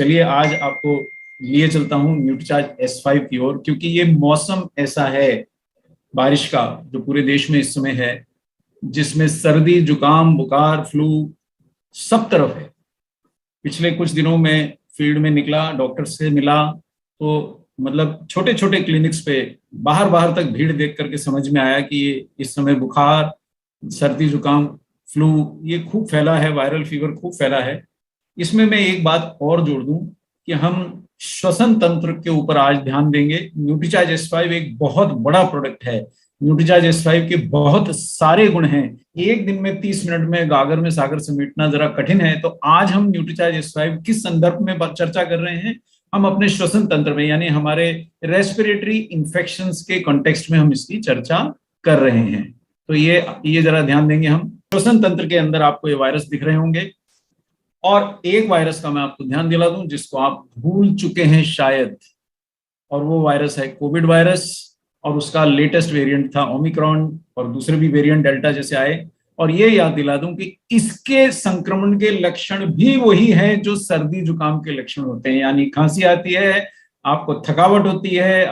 चलिए आज आपको लिए चलता हूँ न्यूट्रीचार्ज S5 की ओर, क्योंकि ये मौसम ऐसा है बारिश का जो पूरे देश में इस समय है, जिसमें सर्दी जुकाम बुखार फ्लू सब तरफ है। पिछले कुछ दिनों में फील्ड में निकला, डॉक्टर से मिला, तो मतलब छोटे छोटे क्लिनिक्स पे बाहर बाहर तक भीड़ देख करके समझ में आया कि ये इस समय बुखार सर्दी जुकाम फ्लू ये खूब फैला है, वायरल फीवर खूब फैला है। इसमें मैं एक बात और जोड़ दूं कि हम श्वसन तंत्र के ऊपर आज ध्यान देंगे। न्यूट्रीचार्ज S5 एक बहुत बड़ा प्रोडक्ट है। न्यूट्रीचार्ज S5 के बहुत सारे गुण हैं। एक दिन में 30 मिनट में गागर में सागर समेटना जरा कठिन है, तो आज हम न्यूट्रीचार्ज S5 किस संदर्भ में चर्चा कर रहे हैं? हम अपने श्वसन तंत्र में, यानी हमारे रेस्पिरेटरी इंफेक्शंस के कॉन्टेक्स्ट में हम इसकी चर्चा कर रहे हैं। तो ये जरा ध्यान देंगे। हम श्वसन तंत्र के अंदर आपको ये वायरस दिख रहे होंगे, और एक वायरस का मैं आपको ध्यान दिला दूं जिसको आप भूल चुके हैं शायद, और वो वायरस है कोविड वायरस। और उसका लेटेस्ट वेरिएंट था ओमिक्रॉन, और दूसरे भी वेरिएंट डेल्टा जैसे आए। और ये याद दिला दूं कि इसके संक्रमण के लक्षण भी वही हैं जो सर्दी जुकाम के लक्षण होते हैं, यानी खांसी आती है, आपको थकावट होती है,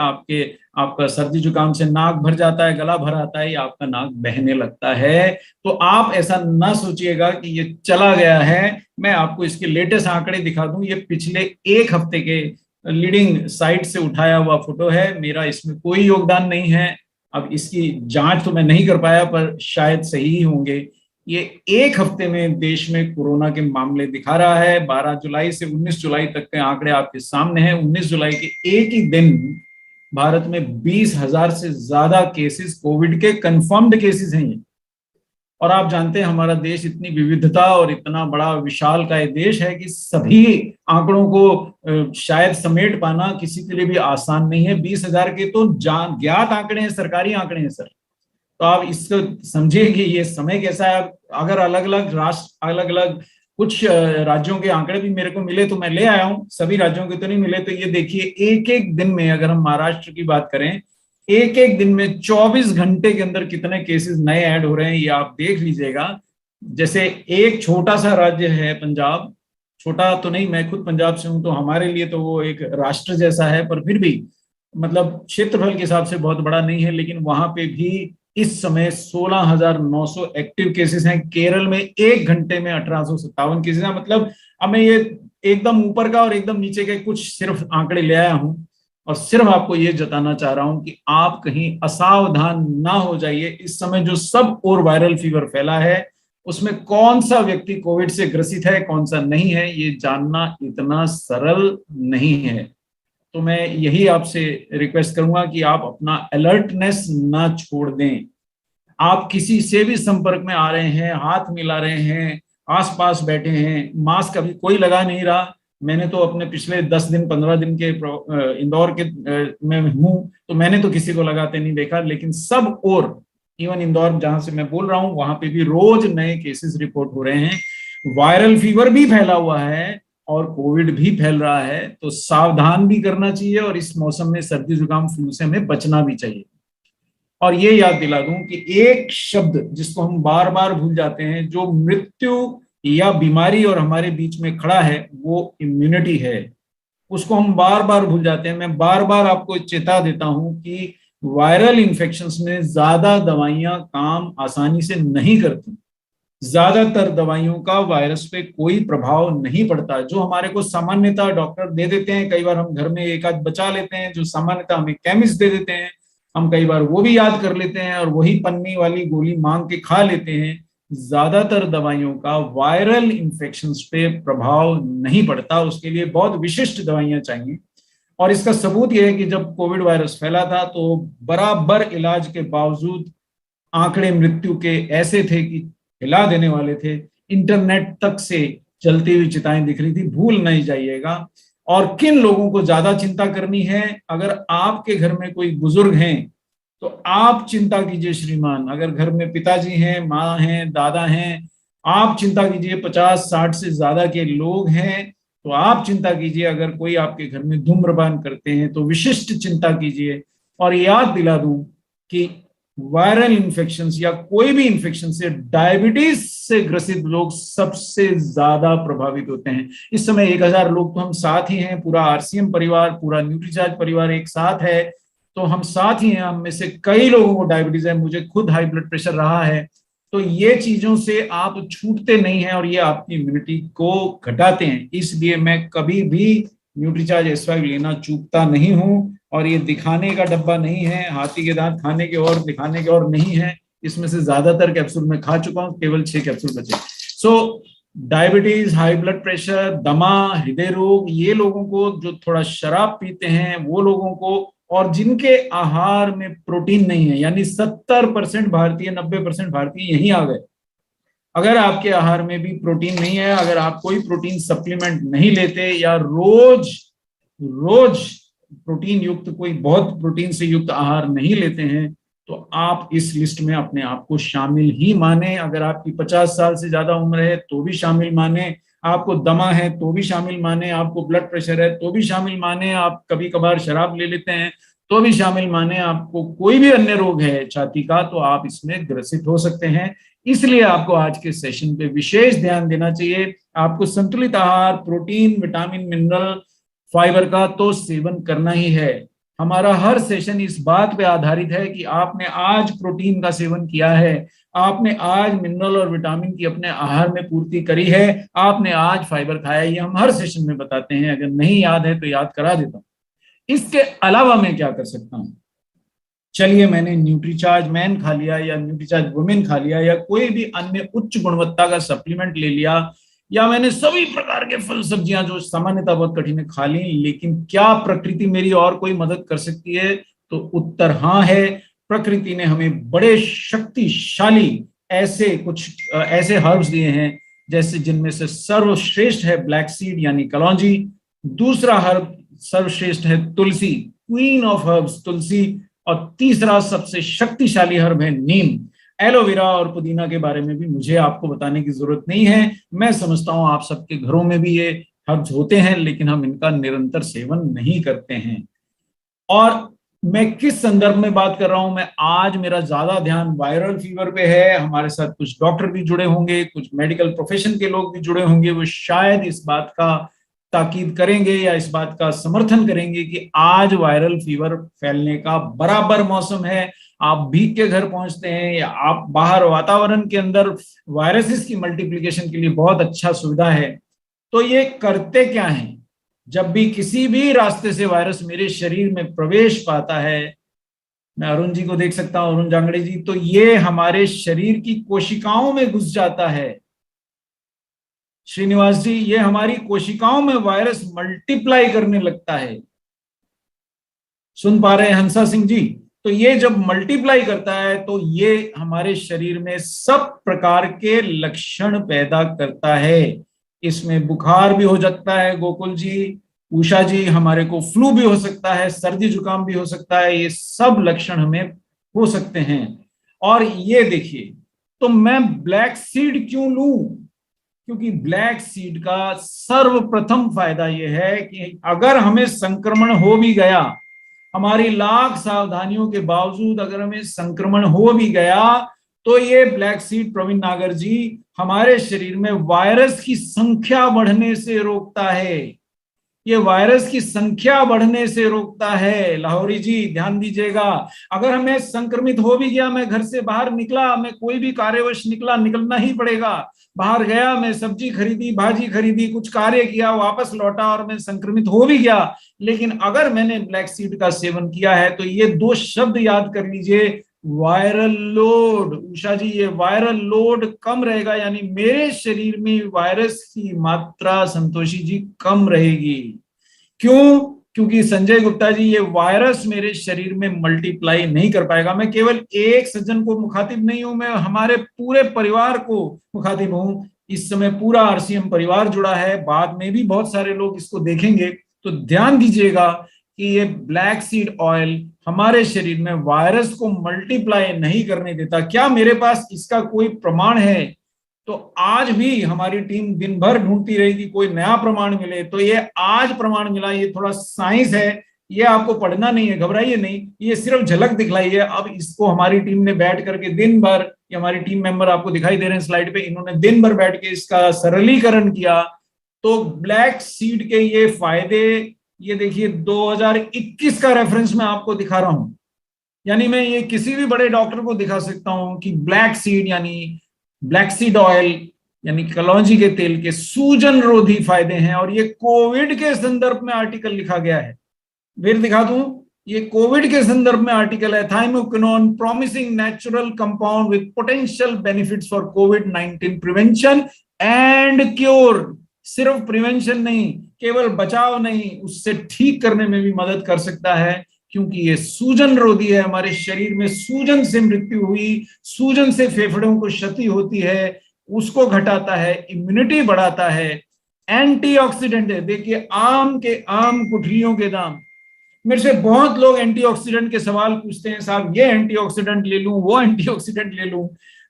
आपका सर्दी जुकाम से नाक भर जाता है, गला भर आता है, या आपका नाक बहने लगता है। तो आप ऐसा ना सोचिएगा कि ये चला गया है। मैं आपको इसके लेटेस्ट आंकड़े दिखा दूं। ये पिछले एक हफ्ते के लीडिंग साइट से उठाया हुआ फोटो है, मेरा इसमें कोई योगदान नहीं है। अब इसकी जांच तो मैं नहीं कर पाया, पर शायद सही ही होंगे। ये एक हफ्ते में देश में कोरोना के मामले दिखा रहा है। 12 जुलाई से 19 जुलाई तक के आंकड़े आपके सामने हैं। 19 जुलाई के एक ही दिन भारत में 20,000 से ज्यादा केसेस, कोविड के कंफर्म्ड केसेस हैं ये। और आप जानते हैं हमारा देश इतनी विविधता और इतना बड़ा विशाल का देश है कि सभी आंकड़ों को शायद समेट पाना किसी के लिए भी आसान नहीं है। 20,000 के तो ज्ञात आंकड़े हैं, सरकारी आंकड़े हैं सर। तो आप इसको समझिए कि ये समय कैसा है। अगर अलग अलग राष्ट्र, अलग अलग कुछ राज्यों के आंकड़े भी मेरे को मिले तो मैं ले आया हूं, सभी राज्यों के तो नहीं मिले। तो ये देखिए, एक एक दिन में, अगर हम महाराष्ट्र की बात करें, एक एक दिन में 24 घंटे के अंदर कितने केसेस नए ऐड हो रहे हैं, ये आप देख लीजिएगा। जैसे एक छोटा सा राज्य है पंजाब, छोटा तो नहीं, मैं खुद पंजाब से हूं, तो हमारे लिए तो वो एक राष्ट्र जैसा है, पर फिर भी मतलब क्षेत्रफल के हिसाब से बहुत बड़ा नहीं है। लेकिन वहां पे भी इस समय 16,900 एक्टिव केसेस हैं। केरल में एक घंटे में 1857 केसेस हैं। मतलब अब मैं ये एकदम ऊपर का और एकदम नीचे के कुछ सिर्फ आंकड़े ले आया हूं, और सिर्फ आपको ये जताना चाह रहा हूं कि आप कहीं असावधान ना हो जाइए। इस समय जो सब और वायरल फीवर फैला है, उसमें कौन सा व्यक्ति कोविड से ग्रसित है, कौन सा नहीं है, ये जानना इतना सरल नहीं है। तो मैं यही आपसे रिक्वेस्ट करूंगा कि आप अपना अलर्टनेस ना छोड़ दें। आप किसी से भी संपर्क में आ रहे हैं, हाथ मिला रहे हैं, आसपास बैठे हैं, मास्क अभी कोई लगा नहीं रहा। मैंने तो अपने पिछले 10 दिन 15 दिन के इंदौर के में हूं, तो मैंने तो किसी को लगाते नहीं देखा। लेकिन सब और इवन इंदौर जहां से मैं बोल रहा हूं, वहां पे भी रोज नए केसेस रिपोर्ट हो रहे हैं। वायरल फीवर भी फैला हुआ है और कोविड भी फैल रहा है। तो सावधान भी करना चाहिए, और इस मौसम में सर्दी जुकाम फ्लू से हमें बचना भी चाहिए। और ये याद दिला दूं कि एक शब्द जिसको हम बार बार भूल जाते हैं, जो मृत्यु या बीमारी और हमारे बीच में खड़ा है, वो इम्यूनिटी है। उसको हम बार बार भूल जाते हैं। मैं बार बार आपको चेता देता हूं कि वायरल इन्फेक्शंस में ज्यादा दवाइयां काम आसानी से नहीं करती। ज्यादातर दवाइयों का वायरस पे कोई प्रभाव नहीं पड़ता। जो हमारे को सामान्यतः डॉक्टर दे देते हैं, कई बार हम घर में एक आध बचा लेते हैं, जो सामान्यतः हमें केमिस्ट दे देते हैं, हम कई बार वो भी याद कर लेते हैं और वही पन्नी वाली गोली मांग के खा लेते हैं। ज्यादातर दवाइयों का वायरल इन्फेक्शंस पे प्रभाव नहीं पड़ता। उसके लिए बहुत विशिष्ट दवाइयां चाहिए। और इसका सबूत यह है कि जब कोविड वायरस फैला था, तो बराबर इलाज के बावजूद आंकड़े मृत्यु के ऐसे थे कि हिला देने वाले थे। इंटरनेट तक से चलती हुई चिताएं दिख रही थी। भूल नहीं जाइएगा। और किन लोगों को ज्यादा चिंता करनी है, अगर आपके घर में कोई बुजुर्ग हैं तो आप चिंता कीजिए श्रीमान। अगर घर में पिताजी हैं, माँ हैं, दादा हैं, आप चिंता कीजिए। 50-60 से ज्यादा के लोग हैं तो आप चिंता कीजिए। अगर कोई आपके घर में धूम्रपान करते हैं तो विशिष्ट चिंता कीजिए। और याद दिला दूं कि वायरल इन्फेक्शन या कोई भी इन्फेक्शन से, डायबिटीज से ग्रसित लोग सबसे ज्यादा प्रभावित होते हैं। इस समय 1000 लोग तो हम साथ ही हैं, पूरा आरसीएम परिवार, पूरा न्यूट्रीचार्ज परिवार एक साथ है, तो हम साथ ही हैं। हम में से कई लोगों को डायबिटीज है, मुझे खुद हाई ब्लड प्रेशर रहा है। तो ये चीजों से आप छूटते नहीं हैं और ये आपकी इम्यूनिटी को घटाते हैं। इसलिए मैं कभी भी न्यूट्रीचार्ज S5 लेना चूकता नहीं हूं। और ये दिखाने का डब्बा नहीं है, हाथी के दांत खाने के और दिखाने के और नहीं है। इसमें से ज्यादातर कैप्सूल मैं खा चुका हूं, केवल 6 कैप्सूल बचे। सो डायबिटीज, हाई ब्लड प्रेशर, दमा, हृदय रोग, ये लोगों को, जो थोड़ा शराब पीते हैं वो लोगों को, और जिनके आहार में प्रोटीन नहीं है, यानी 70% भारतीय, 90% भारतीय यहीं आ गए। अगर आपके आहार में भी प्रोटीन नहीं है, अगर आप कोई प्रोटीन सप्लीमेंट नहीं लेते या रोज रोज प्रोटीन युक्त, कोई बहुत प्रोटीन से युक्त आहार नहीं लेते हैं, तो आप इस लिस्ट में अपने आप को शामिल ही माने। अगर आपकी 50 साल से ज्यादा उम्र है तो भी शामिल माने, आपको दमा है तो भी शामिल माने, आपको ब्लड प्रेशर है तो भी शामिल माने, आप कभी कभार शराब ले लेते हैं तो भी शामिल माने, आपको कोई भी अन्य रोग है छाती का तो आप इसमें ग्रसित हो सकते हैं। इसलिए आपको आज के सेशन पे विशेष ध्यान देना चाहिए। आपको संतुलित आहार, प्रोटीन, विटामिन, मिनरल, फाइबर का तो सेवन करना ही है। हमारा हर सेशन इस बात पे आधारित है कि आपने आज प्रोटीन का सेवन किया है, आपने आज मिनरल और विटामिन की अपने आहार में पूर्ति करी है, आपने आज फाइबर खाया है। ये हम हर सेशन में बताते हैं, अगर नहीं याद है तो याद करा देता हूं। इसके अलावा मैं क्या कर सकता हूं? चलिए, मैंने न्यूट्रीचार्ज मैन खा लिया या न्यूट्रीचार्ज वुमेन खा लिया या कोई भी अन्य उच्च गुणवत्ता का सप्लीमेंट ले लिया, या मैंने सभी प्रकार के फल सब्जियां जो सामान्यतः बहुत कठिन है खा ली, लेकिन क्या प्रकृति मेरी और कोई मदद कर सकती है? तो उत्तर हाँ है। प्रकृति ने हमें बड़े शक्तिशाली ऐसे हर्ब्स दिए हैं, जैसे जिनमें से सर्वश्रेष्ठ है ब्लैक सीड यानी कलौंजी, दूसरा हर्ब सर्वश्रेष्ठ है तुलसी, क्वीन ऑफ हर्ब्स तुलसी, और तीसरा सबसे शक्तिशाली हर्ब है नीम। एलोवेरा और पुदीना के बारे में भी मुझे आपको बताने की जरूरत नहीं है। मैं समझता हूं आप सबके घरों में भी ये हर्ब्स होते हैं, लेकिन हम इनका निरंतर सेवन नहीं करते हैं। और मैं किस संदर्भ में बात कर रहा हूं? मैं आज मेरा ज्यादा ध्यान वायरल फीवर पे है। हमारे साथ कुछ डॉक्टर भी जुड़े होंगे, कुछ मेडिकल प्रोफेशन के लोग भी जुड़े होंगे, वो शायद इस बात का ताकीद करेंगे या इस बात का समर्थन करेंगे कि आज वायरल फीवर फैलने का बराबर मौसम है। आप भीग के घर पहुंचते हैं या आप बाहर वातावरण के अंदर, वायरसेस की मल्टीप्लिकेशन के लिए बहुत अच्छा सुविधा है। तो ये करते क्या है? जब भी किसी भी रास्ते से वायरस मेरे शरीर में प्रवेश पाता है, मैं अरुण जी को देख सकता हूं, अरुण जांगड़े जी, तो ये हमारे शरीर की कोशिकाओं में घुस जाता है। श्रीनिवास जी, ये हमारी कोशिकाओं में वायरस मल्टीप्लाई करने लगता है। सुन पा रहे हैं हंसा सिंह जी? तो ये जब मल्टीप्लाई करता है तो ये हमारे शरीर में सब प्रकार के लक्षण पैदा करता है। इसमें बुखार भी हो सकता है गोकुल जी, उषा जी, हमारे को फ्लू भी हो सकता है, सर्दी जुकाम भी हो सकता है, ये सब लक्षण हमें हो सकते हैं। और ये देखिए, तो मैं ब्लैक सीड क्यों लूं? क्योंकि ब्लैक सीड का सर्वप्रथम फायदा यह है कि अगर हमें संक्रमण हो भी गया, हमारी लाख सावधानियों के बावजूद अगर हमें संक्रमण हो भी गया, तो ये ब्लैक सीड, प्रवीण नागर जी, हमारे शरीर में वायरस की संख्या बढ़ने से रोकता है। ये वायरस की संख्या बढ़ने से रोकता है। लाहौरी जी ध्यान दीजिएगा, अगर हमें संक्रमित हो भी गया, मैं घर से बाहर निकला, मैं कोई भी कार्यवश निकला, निकलना ही पड़ेगा, बाहर गया, मैं सब्जी खरीदी, भाजी खरीदी, कुछ कार्य किया, वापस लौटा और मैं संक्रमित हो भी गया, लेकिन अगर मैंने ब्लैक सीड का सेवन किया है तो ये 2 शब्द याद कर लीजिए, वायरल लोड। उषा जी, ये वायरल लोड कम रहेगा, यानी मेरे शरीर में वायरस की मात्रा, संतोषी जी, कम रहेगी। क्यों? क्योंकि संजय गुप्ता जी, ये वायरस मेरे शरीर में मल्टीप्लाई नहीं कर पाएगा। मैं केवल एक सज्जन को मुखातिब नहीं हूं, मैं हमारे पूरे परिवार को मुखातिब हूं। इस समय पूरा आरसीएम परिवार जुड़ा है, बाद में भी बहुत सारे लोग इसको देखेंगे। तो ध्यान दीजिएगा कि ये ब्लैक सीड ऑयल हमारे शरीर में वायरस को मल्टीप्लाई नहीं करने देता। क्या मेरे पास इसका कोई प्रमाण है? तो आज भी हमारी टीम दिन भर ढूंढती रहेगी कोई नया प्रमाण मिले। तो ये आज प्रमाण मिला, ये थोड़ा साइंस है, ये आपको पढ़ना नहीं है, घबराइए नहीं, ये सिर्फ झलक दिखलाई है। अब इसको हमारी टीम ने बैठ करके दिन भर, ये हमारी टीम मेंबर आपको दिखाई दे रहे हैं स्लाइड पे, इन्होंने दिन भर बैठ के इसका सरलीकरण किया। तो ब्लैक सीड के ये फायदे, ये देखिए 2021 का रेफरेंस मैं आपको दिखा रहा हूं, यानी मैं ये किसी भी बड़े डॉक्टर को दिखा सकता हूं कि ब्लैक सीड यानी ब्लैक सीड ऑयल यानी कलौंजी के तेल के सूजन रोधी फायदे हैं, और ये कोविड के संदर्भ में आर्टिकल लिखा गया है। फिर दिखा दूं, ये कोविड के संदर्भ में आर्टिकल है, thymoquinone promising natural compound with potential benefits for covid prevention and cure. सिर्फ प्रिवेंशन नहीं, केवल बचाव नहीं, उससे ठीक करने में भी मदद कर सकता है, क्योंकि ये सूजन रोधी है। हमारे शरीर में सूजन से मृत्यु हुई, सूजन से फेफड़ों को क्षति होती है, उसको घटाता है, इम्यूनिटी बढ़ाता है, एंटीऑक्सीडेंट है। देखिए आम के आम गुठलियों के दाम, मेरे से बहुत लोग एंटीऑक्सीडेंट के सवाल पूछते हैं, साहब ये एंटीऑक्सीडेंट ले लूं, वो एंटीऑक्सीडेंट ले लूं।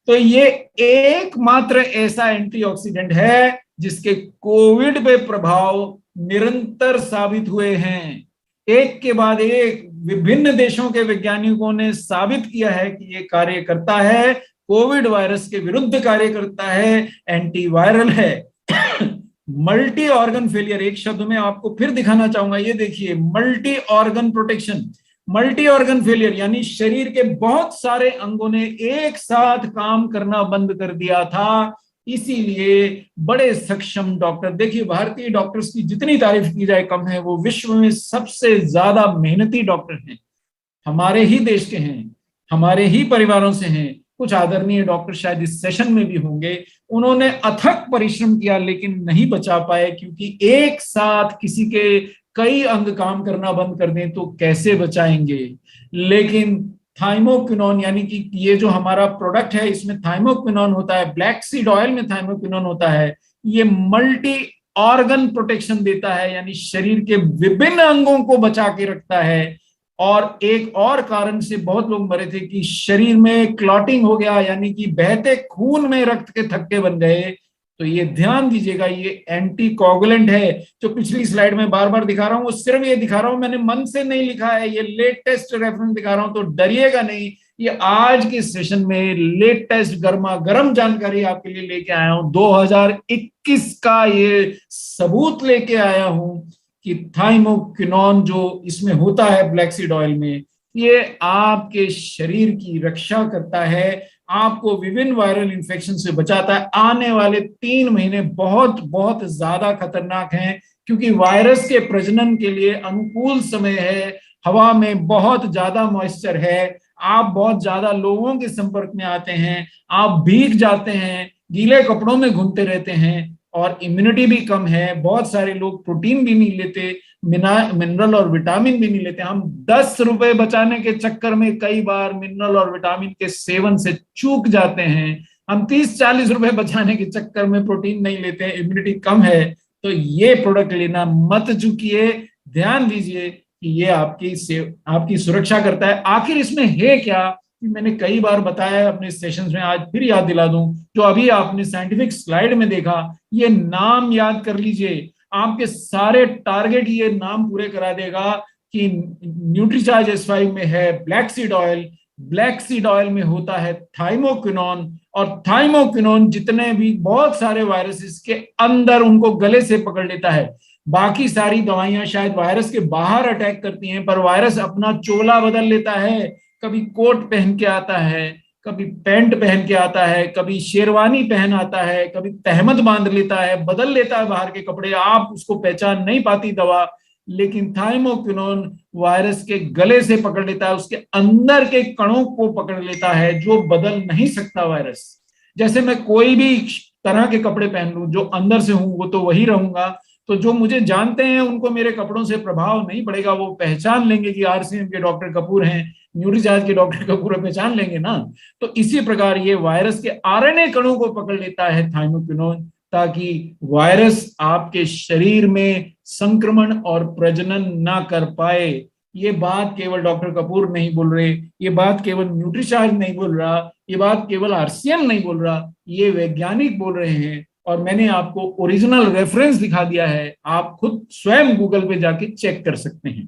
तो ये एकमात्र ऐसा एंटीऑक्सीडेंट है जिसके कोविड पे प्रभाव निरंतर साबित हुए हैं। एक के बाद एक विभिन्न देशों के वैज्ञानिकों ने साबित किया है कि ये कार्य करता है, कोविड वायरस के विरुद्ध कार्य करता है, एंटीवायरल है। मल्टी ऑर्गन फेलियर, एक शब्द में आपको फिर दिखाना चाहूंगा, ये देखिए multi organ protection. Multi organ failure यानी शरीर के बहुत सारे अंगों ने एक साथ काम करना बंद कर दिया था, इसीलिए बड़े सक्षम डॉक्टर, देखिए भारतीय डॉक्टर्स की जितनी तारीफ की जाए कम है, वो विश्व में सबसे ज्यादा मेहनती डॉक्टर हैं, हमारे ही देश के हैं, हमारे ही परिवारों से हैं। कुछ आदरणीय डॉक्टर शायद इस सेशन में भी होंगे, उन्होंने अथक परिश्रम किया लेकिन नहीं बचा पाए, क्योंकि एक साथ किसी के कई अंग काम करना बंद कर दें तो कैसे बचाएंगे। लेकिन थाइमोक्विनोन यानी कि ये जो हमारा प्रोडक्ट है, इसमें थाइमोक्विनोन होता है, ब्लैक सीड ऑयल में थाइमोक्विनोन होता है, ये मल्टी ऑर्गन प्रोटेक्शन देता है, यानी शरीर के विभिन्न अंगों को बचा के रखता है। और एक और कारण से बहुत लोग मरे थे कि शरीर में क्लॉटिंग हो गया, यानी कि बहते खून में रक्त के थक्के बन गए। तो ये ध्यान दीजिएगा, ये एंटी कोगुलेंट है। जो पिछली स्लाइड में बार बार दिखा रहा हूं, वो सिर्फ ये दिखा रहा हूं, मैंने मन से नहीं लिखा है, ये लेटेस्ट रेफरेंस दिखा रहा हूं, तो डरिएगा नहीं। ये आज के सेशन में लेटेस्ट गर्मा गर्म जानकारी आपके लिए लेके आया हूं, 2021 का ये सबूत लेके आया हूं कि थाइमोक्विनोन जो इसमें होता है ब्लैक सीड ऑयल में, ये आपके शरीर की रक्षा करता है, आपको विभिन्न वायरल इन्फेक्शन से बचाता है। आने वाले 3 महीने बहुत बहुत ज्यादा खतरनाक हैं, क्योंकि वायरस के प्रजनन के लिए अनुकूल समय है, हवा में बहुत ज्यादा मॉइस्चर है, आप बहुत ज्यादा लोगों के संपर्क में आते हैं, आप भीग जाते हैं, गीले कपड़ों में घूमते रहते हैं, और इम्यूनिटी भी कम है। बहुत सारे लोग प्रोटीन भी नहीं लेते, मिनरल और विटामिन भी नहीं लेते। हम 10 रुपए बचाने के चक्कर में कई बार मिनरल और विटामिन के सेवन से चूक जाते हैं। हम 30-40 रुपए बचाने के चक्कर में प्रोटीन नहीं लेते हैं, इम्यूनिटी कम है। तो ये प्रोडक्ट लेना मत चूकिए, ध्यान दीजिए कि ये आपकी सुरक्षा करता है। आखिर इसमें है क्या, मैंने कई बार बताया है अपने सेशंस में, आज फिर याद दिला दूं। जो अभी आपने साइंटिफिक स्लाइड में देखा, ये नाम याद कर लीजिए, आपके सारे टारगेट ये नाम पूरे करा देगा कि न्यूट्रीचार्ज S5 में है black seed oil, black seed oil में होता है थाइमोक्विनोन, और थाइमोक्विनोन जितने भी बहुत सारे वायरसेस के अंदर उनको गले से पकड़ लेता है। बाकी सारी दवाइयां शायद वायरस के बाहर अटैक करती हैं, पर वायरस अपना चोला बदल लेता है, कभी कोट पहन के आता है, कभी पैंट पहन के आता है, कभी शेरवानी पहन आता है, कभी तहमद बांध लेता है, बदल लेता है बाहर के कपड़े, आप उसको पहचान नहीं पाती दवा। लेकिन थाइमोक्विनोन वायरस के गले से पकड़ लेता है, उसके अंदर के कणों को पकड़ लेता है, जो बदल नहीं सकता वायरस। जैसे मैं कोई भी तरह के कपड़े पहन लूं, जो अंदर से हूं वो तो वही रहूंगा, तो जो मुझे जानते हैं उनको मेरे कपड़ों से प्रभाव नहीं पड़ेगा, वो पहचान लेंगे कि RCM के डॉक्टर कपूर हैं, न्यूट्रीचार्ज के डॉक्टर कपूर पहचान लेंगे ना। तो इसी प्रकार ये वायरस के RNA कणों को पकड़ लेता है थाइमोक्विनोन, ताकि वायरस आपके शरीर में संक्रमण और प्रजनन ना कर पाए। ये बात केवल डॉक्टर कपूर नहीं बोल रहे, ये बात केवल न्यूट्रीचार्ज नहीं बोल रहा, ये बात केवल RCM नहीं बोल रहा, ये वैज्ञानिक बोल रहे हैं। और मैंने आपको ओरिजिनल रेफरेंस दिखा दिया है, आप खुद स्वयं गूगल पे जाके चेक कर सकते हैं।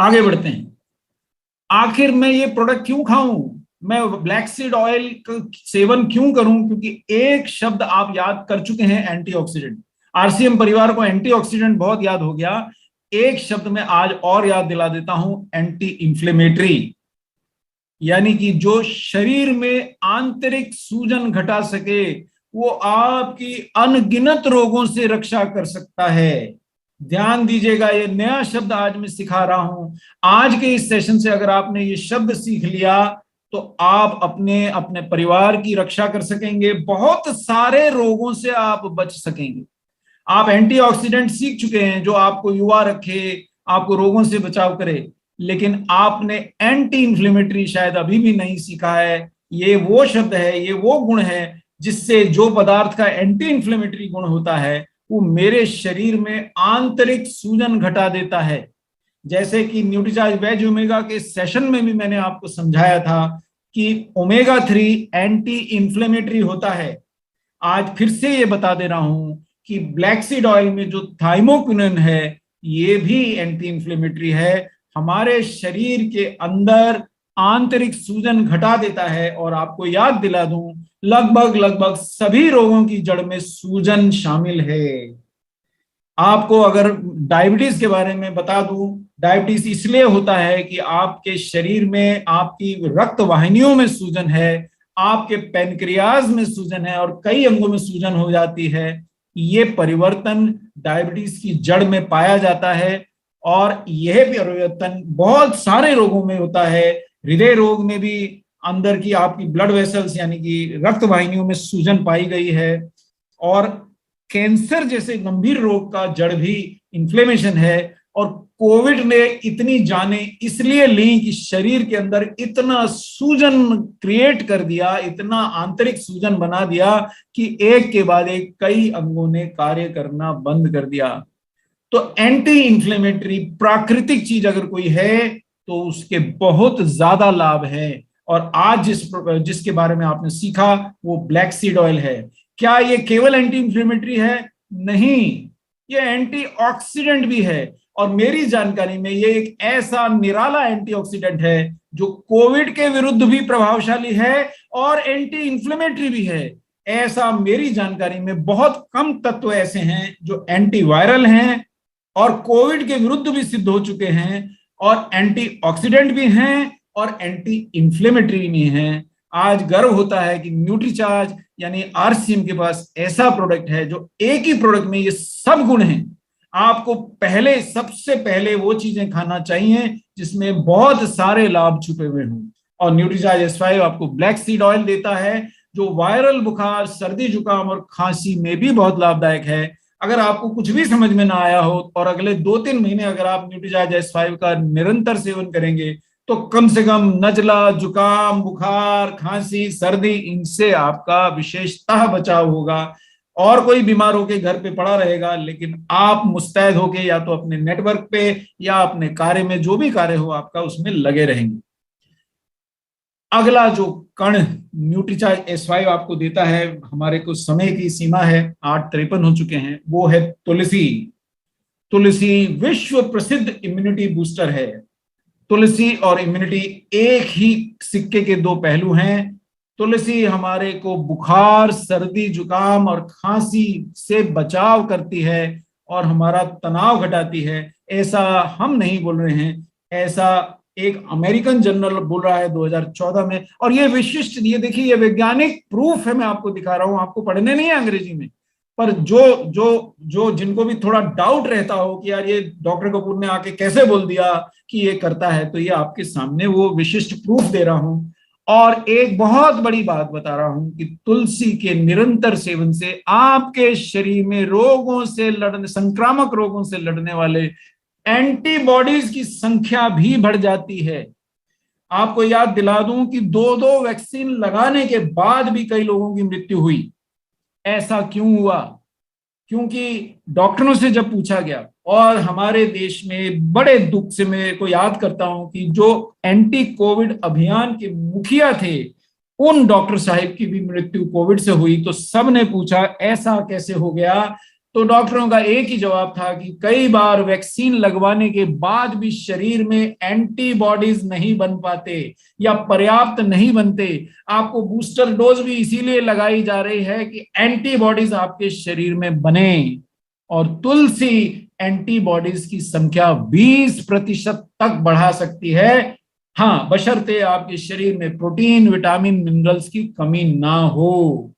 आगे बढ़ते हैं। आखिर मैं ये प्रोडक्ट क्यों खाऊं, मैं ब्लैक सीड ऑयल का सेवन क्यों करूं? क्योंकि एक शब्द आप याद कर चुके हैं, एंटीऑक्सीडेंट। आरसीएम परिवार को एंटीऑक्सीडेंट बहुत याद हो गया, एक शब्द में आज और याद दिला देता हूं, एंटी इंफ्लेमेटरी। यानी कि जो शरीर में आंतरिक सूजन घटा सके, वो आपकी अनगिनत रोगों से रक्षा कर सकता है। ध्यान दीजिएगा, ये नया शब्द आज मैं सिखा रहा हूं। आज के इस सेशन से अगर आपने ये शब्द सीख लिया तो आप अपने अपने परिवार की रक्षा कर सकेंगे, बहुत सारे रोगों से आप बच सकेंगे। आप एंटीऑक्सीडेंट सीख चुके हैं जो आपको युवा रखे, आपको रोगों से बचाव करे, लेकिन आपने एंटी इंफ्लेमेटरी शायद अभी भी नहीं सीखा है। ये वो शब्द है, ये वो गुण है जिससे, जो पदार्थ का एंटी इंफ्लेमेटरी गुण होता है, वो मेरे शरीर में आंतरिक सूजन घटा देता है। जैसे कि न्यूट्रीचार्ज वेज ओमेगा के सेशन में भी मैंने आपको समझाया था कि ओमेगा 3 एंटी इंफ्लेमेटरी होता है। आज फिर से ये बता दे रहा हूं कि ब्लैक सीड ऑयल में जो थाइमोक्विनोन है, ये भी एंटी इंफ्लेमेटरी है, हमारे शरीर के अंदर आंतरिक सूजन घटा देता है। और आपको याद दिला दूं, लगभग लगभग सभी रोगों की जड़ में सूजन शामिल है। आपको अगर डायबिटीज के बारे में बता दूं, डायबिटीज इसलिए होता है कि आपके शरीर में, आपकी रक्त वाहिनियों में सूजन है, आपके पैनक्रियाज में सूजन है और कई अंगों में सूजन हो जाती है। ये परिवर्तन डायबिटीज की जड़ में पाया जाता है और यह परिवर्तन बहुत सारे रोगों में होता है। हृदय रोग में भी अंदर की आपकी ब्लड वेसल्स यानी कि रक्त वाहिनियों में सूजन पाई गई है, और कैंसर जैसे गंभीर रोग का जड़ भी इन्फ्लेमेशन है। और कोविड ने इतनी जाने इसलिए ली कि शरीर के अंदर इतना सूजन क्रिएट कर दिया, इतना आंतरिक सूजन बना दिया कि एक के बाद एक कई अंगों ने कार्य करना बंद कर दिया। तो एंटी इंफ्लेमेटरी प्राकृतिक चीज अगर कोई है तो उसके बहुत ज्यादा लाभ है। और आज जिसके बारे में आपने सीखा वो ब्लैक सीड ऑयल है। क्या ये केवल एंटी इंफ्लेमेटरी है? नहीं, ये एंटीऑक्सीडेंट भी है। और मेरी जानकारी में ये एक ऐसा निराला एंटीऑक्सीडेंट है जो कोविड के विरुद्ध भी प्रभावशाली है और एंटी इंफ्लेमेटरी भी है। ऐसा मेरी जानकारी में बहुत कम तत्व ऐसे हैं जो एंटीवायरल हैं और कोविड के विरुद्ध भी सिद्ध हो चुके हैं, और एंटीऑक्सीडेंट भी हैं और एंटी इंफ्लेमेटरी भी हैं। आज गर्व होता है कि न्यूट्रीचार्ज यानी आरसीएम के पास ऐसा प्रोडक्ट है जो एक ही प्रोडक्ट में ये सब गुण हैं। आपको सबसे पहले वो चीजें खाना चाहिए जिसमें बहुत सारे लाभ छुपे हुए हों। और न्यूट्रीचार्ज S5 आपको ब्लैक सीड ऑयल देता है जो वायरल बुखार, सर्दी जुकाम और खांसी में भी बहुत लाभदायक है। अगर आपको कुछ भी समझ में ना आया हो और अगले 2-3 महीने अगर आप न्यूट्रीचार्ज S5 का निरंतर सेवन करेंगे तो कम से कम नजला, जुकाम, बुखार, खांसी, सर्दी, इनसे आपका विशेषतः बचाव होगा। और कोई बीमार होके घर पे पड़ा रहेगा, लेकिन आप मुस्तैद होके या तो अपने नेटवर्क पे या अपने कार्य में, जो भी कार्य हो आपका, उसमें लगे रहेंगे। अगला जो कण न्यूट्रीचार्ज S5 आपको देता है, हमारे को समय की सीमा है, 8:53 हो चुके हैं, वो है तुलसी। तुलसी विश्व प्रसिद्ध इम्यूनिटी बूस्टर है। तुलसी और इम्यूनिटी एक ही सिक्के के दो पहलू हैं। तुलसी हमारे को बुखार, सर्दी, जुकाम और खांसी से बचाव करती है और हमारा तनाव घटाती है। ऐसा हम नहीं बोल रहे हैं, ऐसा एक अमेरिकन जर्नल बोल रहा है 2014 में। और ये विशिष्ट, ये देखिए, ये वैज्ञानिक प्रूफ है, मैं आपको दिखा रहा हूं। आपको पढ़ने नहीं है अंग्रेजी में, पर जो जिनको भी थोड़ा डाउट रहता हो कि यार ये डॉक्टर कपूर ने आके कैसे बोल दिया कि ये करता है, तो ये आपके सामने वो विशिष्ट प्रूफ दे रहा हूं। और एक बहुत बड़ी बात बता रहा हूं कि तुलसी के निरंतर सेवन से आपके शरीर में रोगों से लड़ने, संक्रामक रोगों से लड़ने वाले एंटीबॉडीज की संख्या भी बढ़ जाती है। आपको याद दिला दूं कि 2-2 वैक्सीन लगाने के बाद भी कई लोगों की मृत्यु हुई। ऐसा क्यों हुआ? क्योंकि डॉक्टरों से जब पूछा गया, और हमारे देश में बड़े दुख से मैं को याद करता हूं कि जो एंटी कोविड अभियान के मुखिया थे, उन डॉक्टर साहिब की भी मृत्यु कोविड से हुई। तो सब ने पूछा ऐसा कैसे हो गया? तो डॉक्टरों का एक ही जवाब था कि कई बार वैक्सीन लगवाने के बाद भी शरीर में एंटीबॉडीज नहीं बन पाते या पर्याप्त नहीं बनते। आपको बूस्टर डोज भी इसीलिए लगाई जा रही है कि एंटीबॉडीज आपके शरीर में बने। और तुलसी एंटीबॉडीज की संख्या 20% तक बढ़ा सकती है, हाँ, बशर्ते आपके शरीर में प्रोटीन, विटामिन, मिनरल्स की कमी ना हो।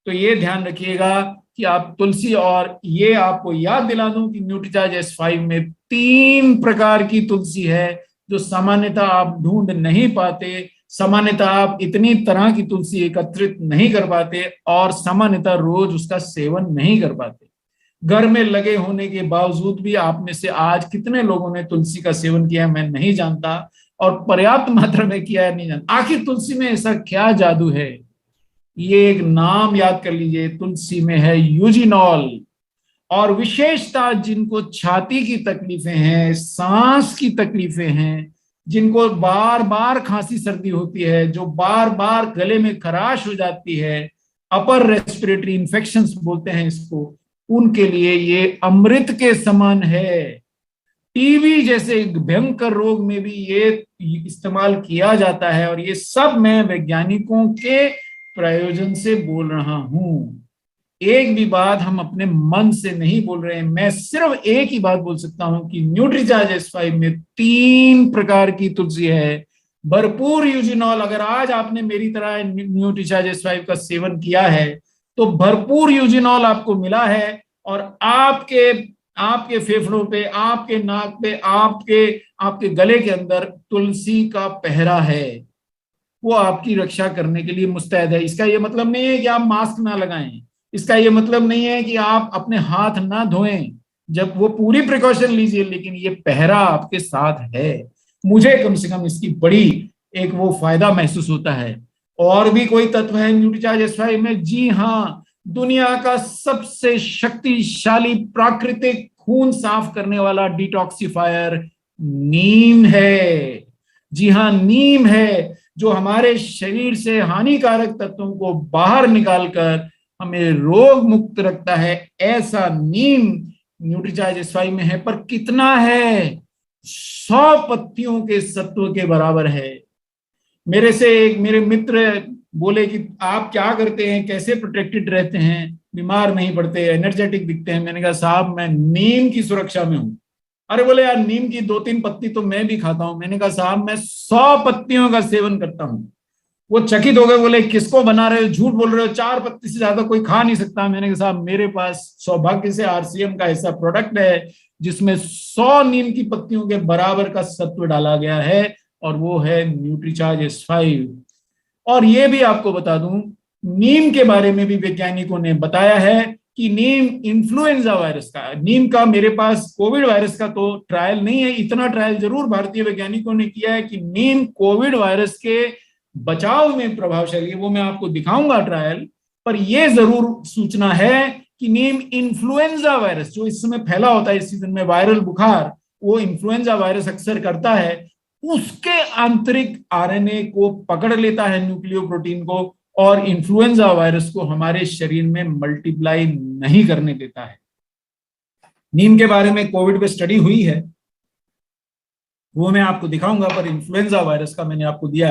तो ये ध्यान रखिएगा कि आप तुलसी, और ये आपको याद दिला दूं कि न्यूट्रीचार्ज S5 में 3 प्रकार की तुलसी है जो सामान्यतः आप ढूंढ नहीं पाते। सामान्यतः आप इतनी तरह की तुलसी एकत्रित नहीं कर पाते और सामान्यतः रोज उसका सेवन नहीं कर पाते। घर में लगे होने के बावजूद भी आप में से आज कितने लोगों ने तुलसी का सेवन किया है मैं नहीं जानता, और पर्याप्त मात्रा में किया है नहीं जानता। आखिर तुलसी में ऐसा क्या जादू है? ये एक नाम याद कर लीजिए, तुलसी में है यूजिनॉल। और विशेषता, जिनको छाती की तकलीफें हैं, सांस की तकलीफें हैं, जिनको बार बार खांसी सर्दी होती है, जो बार बार गले में खराश हो जाती है, अपर रेस्पिरेटरी इन्फेक्शंस बोलते हैं इसको, उनके लिए ये अमृत के समान है। टीबी जैसे भयंकर रोग में भी ये इस्तेमाल किया जाता है। और ये सब मैं वैज्ञानिकों के प्रयोजन से बोल रहा हूं। एक भी बात हम अपने मन से नहीं बोल रहे हैं। मैं सिर्फ एक ही बात बोल सकता हूं कि न्यूट्रीचार्ज S5 में 3 प्रकार की तुलसी है, भरपूर यूजिनॉल। अगर आज आपने मेरी तरह न्यूट्रीचार्ज S5 का सेवन किया है तो भरपूर यूजिनॉल आपको मिला है, और आपके फेफड़ों पे, आपके नाक पे, आपके गले के अंदर तुलसी का पहरा है। वो आपकी रक्षा करने के लिए मुस्तैद है। इसका ये मतलब नहीं है कि आप मास्क ना लगाएं, इसका ये मतलब नहीं है कि आप अपने हाथ ना धोएं, जब वो पूरी प्रिकॉशन लीजिए, लेकिन ये पहरा आपके साथ है। मुझे कम से कम इसकी बड़ी एक वो फायदा महसूस होता है। और भी कोई तत्व है न्यूट्रीचार्ज S5 में? जी हाँ, दुनिया का सबसे शक्तिशाली प्राकृतिक खून साफ करने वाला डिटॉक्सिफायर नीम है। जी हाँ, नीम है, जो हमारे शरीर से हानिकारक तत्वों को बाहर निकालकर हमें रोग मुक्त रखता है। ऐसा नीम न्यूट्रीचार्ज S5 में है। पर कितना है? 100 पत्तियों के सत्व के बराबर है। मेरे मित्र बोले कि आप क्या करते हैं, कैसे प्रोटेक्टेड रहते हैं, बीमार नहीं पड़ते, एनर्जेटिक दिखते हैं। मैंने कहा साहब, मैं नीम की सुरक्षा में हूं। अरे बोले यार, नीम की 2-3 पत्ती तो मैं भी खाता हूं। मैंने कहा साहब, मैं 100 पत्तियों का सेवन करता हूं। वो चकित हो गए, बोले किसको बना रहे हो, झूठ बोल रहे हो, 4 पत्ती से ज्यादा कोई खा नहीं सकता। मैंने कहा साहब, मेरे पास सौभाग्य से RCM का ऐसा प्रोडक्ट है जिसमें 100 नीम की पत्तियों के बराबर का सत्व डाला गया है, और वो है न्यूट्रीचार्ज S5। और ये भी आपको बता दूं, नीम के बारे में भी वैज्ञानिकों ने बताया है कि नीम इन्फ्लुएंजा वायरस का, नीम का, मेरे पास कोविड वायरस का तो ट्रायल नहीं है, इतना ट्रायल जरूर भारतीय वैज्ञानिकों ने किया है कि नीम कोविड वायरस के बचाव में प्रभावशाली है। वो मैं आपको दिखाऊंगा ट्रायल। पर यह जरूर सूचना है कि नीम इन्फ्लुएंजा वायरस, जो इस समय फैला होता है इस सीजन में, वायरल बुखार, वो इन्फ्लुएंजा वायरस अक्सर करता है, उसके आंतरिक RNA को पकड़ लेता है, न्यूक्लियोप्रोटीन को, और इन्फ्लुएंजा वायरस को हमारे शरीर में मल्टीप्लाई नहीं करने देता है। नीम के बारे में कोविड पे स्टडी हुई है, वो मैं आपको दिखाऊंगा, पर इन्फ्लुएंजा वायरस का मैंने आपको दिया।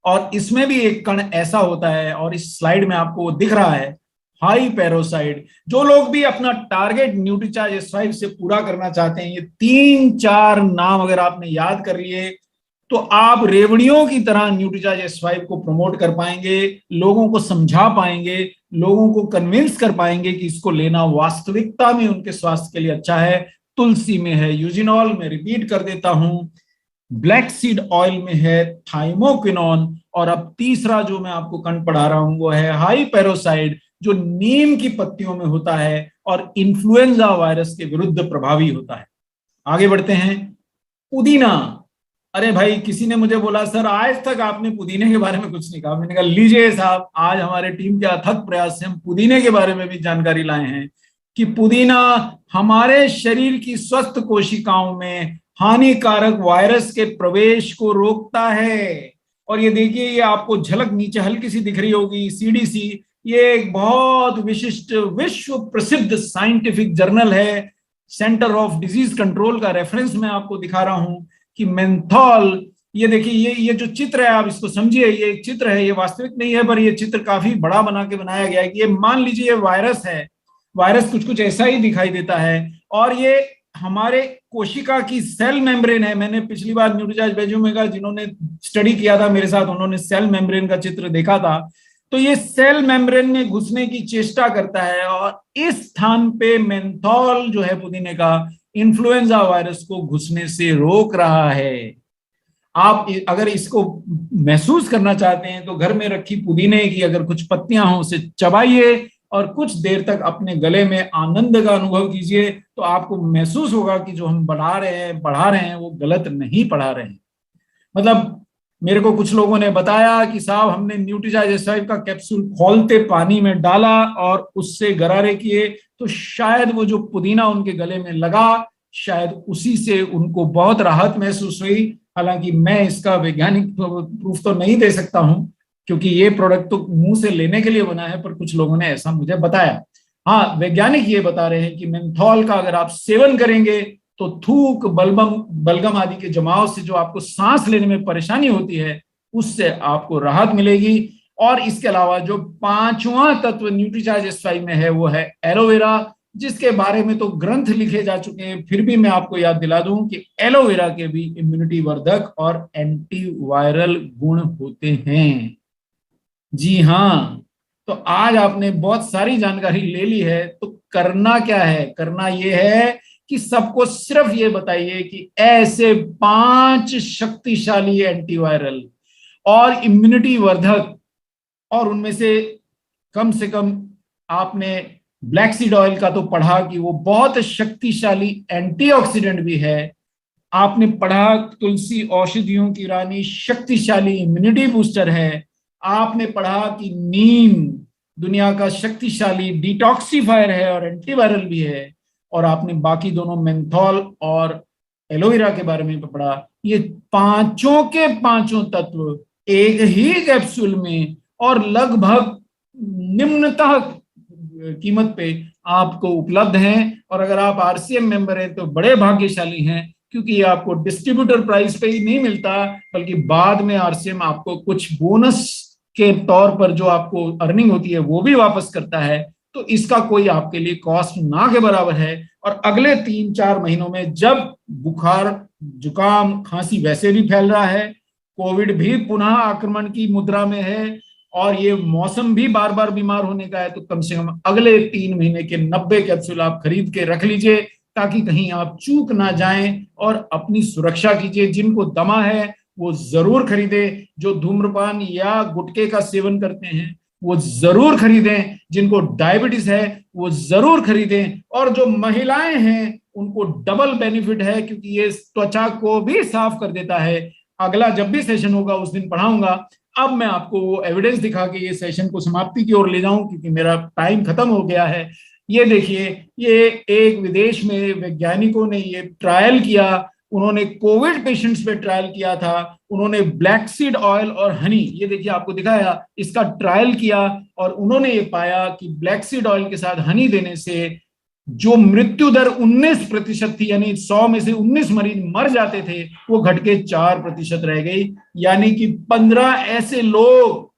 और इसमें भी एक कण ऐसा होता है, और इस स्लाइड में आपको वो दिख रहा है, हाई पैरोसाइड। जो लोग भी अपना टारगेट न्यूट्रीचार्ज S5 से पूरा करना चाहते हैं, ये 3-4 नाम अगर आपने याद कर लिए तो आप रेवड़ियों की तरह न्यूट्रीचार्ज S5 को प्रमोट कर पाएंगे, लोगों को समझा पाएंगे, लोगों को कन्विंस कर पाएंगे कि इसको लेना वास्तविकता में उनके स्वास्थ्य के लिए अच्छा है। तुलसी में है यूजिनॉल, मैं रिपीट कर देता हूं, ब्लैक सीड ऑयल में है थाइमोक्विनोन, और अब तीसरा जो मैं आपको कण पढ़ा रहा हूं वो है हाई पैरोसाइड, जो नीम की पत्तियों में होता है और इन्फ्लुएंजा वायरस के विरुद्ध प्रभावी होता है। आगे बढ़ते हैं। पुदीना। अरे भाई, किसी ने मुझे बोला सर आज तक आपने पुदीने के बारे में कुछ नहीं कहा। मैंने कहा लीजिए साहब, आज हमारे टीम के अथक प्रयास से हम पुदीने के बारे में भी जानकारी लाए हैं कि पुदीना हमारे शरीर की स्वस्थ कोशिकाओं में हानिकारक वायरस के प्रवेश को रोकता है। और ये देखिए, ये आपको झलक नीचे हल्की सी दिख रही होगी, CDC, ये एक बहुत विशिष्ट विश्व प्रसिद्ध साइंटिफिक जर्नल है, सेंटर ऑफ डिजीज कंट्रोल का रेफरेंस मैं आपको दिखा रहा हूं कि मेंथॉल, ये देखिए, ये जो चित्र है आप इसको समझिए, ये एक चित्र है, ये वास्तविक नहीं है पर ये चित्र काफी बड़ा बना के बनाया गया है कि ये मान लीजिए ये वायरस है, वायरस कुछ कुछ ऐसा ही दिखाई देता है, और ये हमारे कोशिका की सेल मेम्ब्रेन है। मैंने पिछली बार न्यूट्रीचार्ज भेजू में जिन्होंने स्टडी किया था मेरे साथ, उन्होंने सेल मेम्ब्रेन का चित्र देखा था। तो ये सेल मेम्ब्रेन में घुसने की चेष्टा करता है और इस स्थान पे मेंथॉल जो है पुदीने का, इन्फ्लुएंजा वायरस को घुसने से रोक रहा है। आप अगर इसको महसूस करना चाहते हैं तो घर में रखी पुदीने की अगर कुछ पत्तियां हो उसे चबाइए और कुछ देर तक अपने गले में आनंद का अनुभव कीजिए, तो आपको महसूस होगा कि जो हम बढ़ा रहे हैं वो गलत नहीं पढ़ा रहे हैं। मतलब मेरे को कुछ लोगों ने बताया कि साहब हमने न्यूट्रीचार्ज S5 का कैप्सूल खोलते पानी में डाला और उससे गरारे किए तो शायद वो जो पुदीना उनके गले में लगा, शायद उसी से उनको बहुत राहत महसूस हुई। हालांकि मैं इसका वैज्ञानिक प्रूफ तो नहीं दे सकता हूं क्योंकि ये प्रोडक्ट तो मुंह से लेने के लिए बना है, पर कुछ लोगों ने ऐसा मुझे बताया। हाँ, वैज्ञानिक ये बता रहे हैं कि मेंथॉल का अगर आप सेवन करेंगे तो थूक, बलगम आदि के जमाव से जो आपको सांस लेने में परेशानी होती है उससे आपको राहत मिलेगी। और इसके अलावा जो पांचवा तत्व न्यूट्रीचार्ज S5 में है वो है एलोवेरा, जिसके बारे में तो ग्रंथ लिखे जा चुके हैं, फिर भी मैं आपको याद दिला दूं कि एलोवेरा के भी इम्यूनिटी वर्धक और एंटीवायरल गुण होते हैं। जी हाँ, तो आज आपने बहुत सारी जानकारी ले ली है, तो करना क्या है? करना यह है कि सबको सिर्फ ये बताइए कि ऐसे 5 शक्तिशाली एंटीवायरल और इम्यूनिटी वर्धक, और उनमें से कम आपने ब्लैक सीड ऑयल का तो पढ़ा कि वो बहुत शक्तिशाली एंटीऑक्सीडेंट भी है। आपने पढ़ा तुलसी औषधियों की रानी शक्तिशाली इम्यूनिटी बूस्टर है। आपने पढ़ा कि नीम दुनिया का शक्तिशाली डिटॉक्सिफायर है और एंटीवायरल भी है। और आपने बाकी दोनों मेंथॉल और एलोवेरा के बारे में पढ़ा। ये पांचों के पांचों तत्व एक ही कैप्सूल में और लगभग निम्नतः कीमत पे आपको उपलब्ध हैं। और अगर आप RCM मेंबर हैं तो बड़े भाग्यशाली हैं, क्योंकि ये आपको डिस्ट्रीब्यूटर प्राइस पे ही नहीं मिलता, बल्कि बाद में RCM आपको कुछ बोनस के तौर पर जो आपको अर्निंग होती है वो भी वापस करता है। तो इसका कोई आपके लिए कॉस्ट ना के बराबर है। और अगले 3-4 महीनों में जब बुखार, जुकाम, खांसी वैसे भी फैल रहा है, कोविड भी पुनः आक्रमण की मुद्रा में है और ये मौसम भी बार बार बीमार होने का है, तो कम से कम अगले 3 महीने के 90 कैप्सूल आप खरीद के रख लीजिए ताकि कहीं आप चूक ना जाएं और अपनी सुरक्षा कीजिए। जिनको दमा है वो जरूर खरीदे, जो धूम्रपान या गुटखे का सेवन करते हैं वो जरूर खरीदें, जिनको डायबिटीज है वो जरूर खरीदें, और जो महिलाएं हैं उनको डबल बेनिफिट है क्योंकि ये त्वचा को भी साफ कर देता है। अगला जब भी सेशन होगा उस दिन पढ़ाऊंगा। अब मैं आपको वो एविडेंस दिखा के ये सेशन को समाप्ति की ओर ले जाऊं क्योंकि मेरा टाइम खत्म हो गया है। ये देखिए, ये एक विदेश में वैज्ञानिकों ने ये ट्रायल किया, उन्होंने कोविड पेशेंट्स पे ट्रायल किया था। उन्होंने ब्लैक सीड ऑयल और हनी, ये देखिए आपको दिखाया, इसका ट्रायल किया और उन्होंने ये पाया कि ब्लैक सीड ऑयल के साथ हनी देने से जो मृत्यु दर 19% थी, यानी 100 में से 19 मरीज मर जाते थे, वो घट के 4% रह गई। यानी कि 15 ऐसे लोग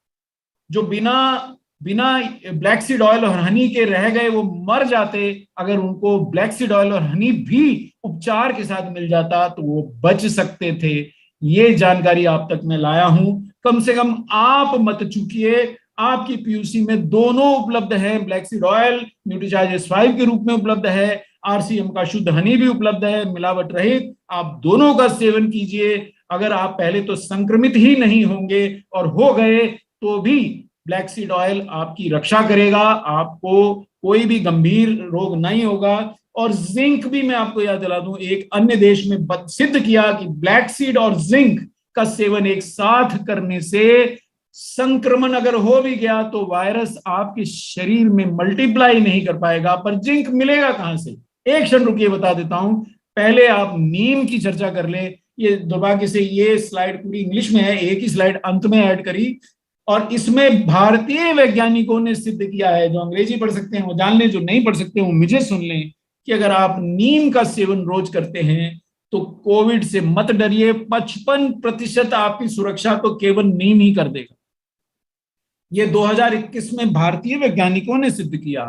जो बिना ब्लैक सीड ऑयल और हनी के रह गए, वो मर जाते। अगर उनको ब्लैक सीड ऑयल और हनी भी उपचार के साथ मिल जाता तो वो बच सकते थे। ये जानकारी आप तक मैं लाया हूं, कम से कम आप मत चूकिए। आपकी PUC में दोनों उपलब्ध है, black seed oil Nutricharge S5 के रूप में उपलब्ध है, RCM का शुद्ध हनी भी उपलब्ध है, मिलावट रहित। आप दोनों का सेवन कीजिए। अगर आप पहले तो संक्रमित ही नहीं होंगे और हो गए तो भी ब्लैक सीड ऑयल आपकी रक्षा करेगा, आपको कोई भी गंभीर रोग नहीं होगा। और जिंक भी मैं आपको याद दिला दूं, एक अन्य देश में सिद्ध किया कि ब्लैक सीड और जिंक का सेवन एक साथ करने से संक्रमण अगर हो भी गया तो वायरस आपके शरीर में मल्टीप्लाई नहीं कर पाएगा। पर जिंक मिलेगा कहां से? एक क्षण रुकिए, बता देता हूं। पहले आप नीम की चर्चा कर ले। ये दुर्भाग्य से ये स्लाइड पूरी इंग्लिश में है, एक ही स्लाइड अंत में ऐड करी, और इसमें भारतीय वैज्ञानिकों ने सिद्ध किया है, जो अंग्रेजी पढ़ सकते हैं वो जान लें, जो नहीं पढ़ सकते वो मुझे सुन लें, कि अगर आप नीम का सेवन रोज करते हैं तो कोविड से मत डरिए, 55% आपकी सुरक्षा तो केवल नीम ही कर देगा। ये 2021 में भारतीय वैज्ञानिकों ने सिद्ध किया,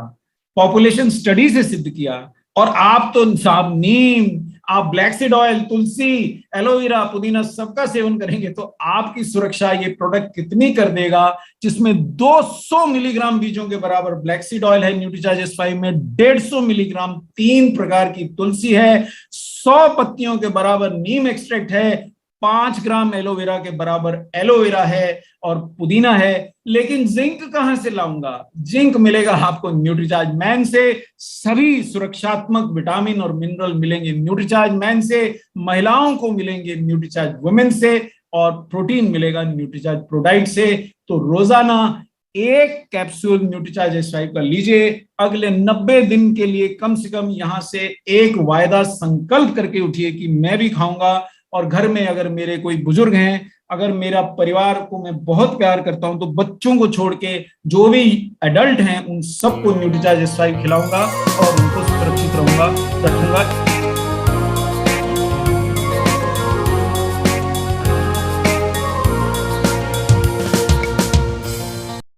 पॉपुलेशन स्टडी से सिद्ध किया। और आप तो साहब नीम, आप ब्लैक सीड ऑयल, तुलसी, एलोवेरा, पुदीना सबका सेवन करेंगे तो आपकी सुरक्षा ये प्रोडक्ट कितनी कर देगा, जिसमें 200 मिलीग्राम बीजों के बराबर ब्लैक सीड ऑयल है न्यूट्रीचार्ज S5 में, 150 मिलीग्राम 3 प्रकार की तुलसी है, 100 पत्तियों के बराबर नीम एक्सट्रैक्ट है, 5 ग्राम एलोवेरा के बराबर एलोवेरा है और पुदीना है। लेकिन जिंक कहां से लाऊंगा? जिंक मिलेगा आपको न्यूट्रीचार्ज मैन से, सभी सुरक्षात्मक विटामिन और मिनरल मिलेंगे न्यूट्रीचार्ज मैन से, महिलाओं को मिलेंगे न्यूट्रीचार्ज वुमेन से, और प्रोटीन मिलेगा न्यूट्रीचार्ज प्रोडाइट से। तो रोजाना 1 कैप्सूल न्यूट्रीचार्ज S5 का लीजिए, अगले 90 दिन के लिए कम से कम यहां से एक वायदा संकल्प करके उठिए कि मैं भी खाऊंगा। और घर में अगर मेरे कोई बुजुर्ग हैं, अगर मेरा परिवार को मैं बहुत प्यार करता हूं, तो बच्चों को छोड़ के जो भी एडल्ट हैं उन सबको न्यूट्रीचार्ज S5 खिलाऊंगा और उनको सुरक्षित रखूंगा।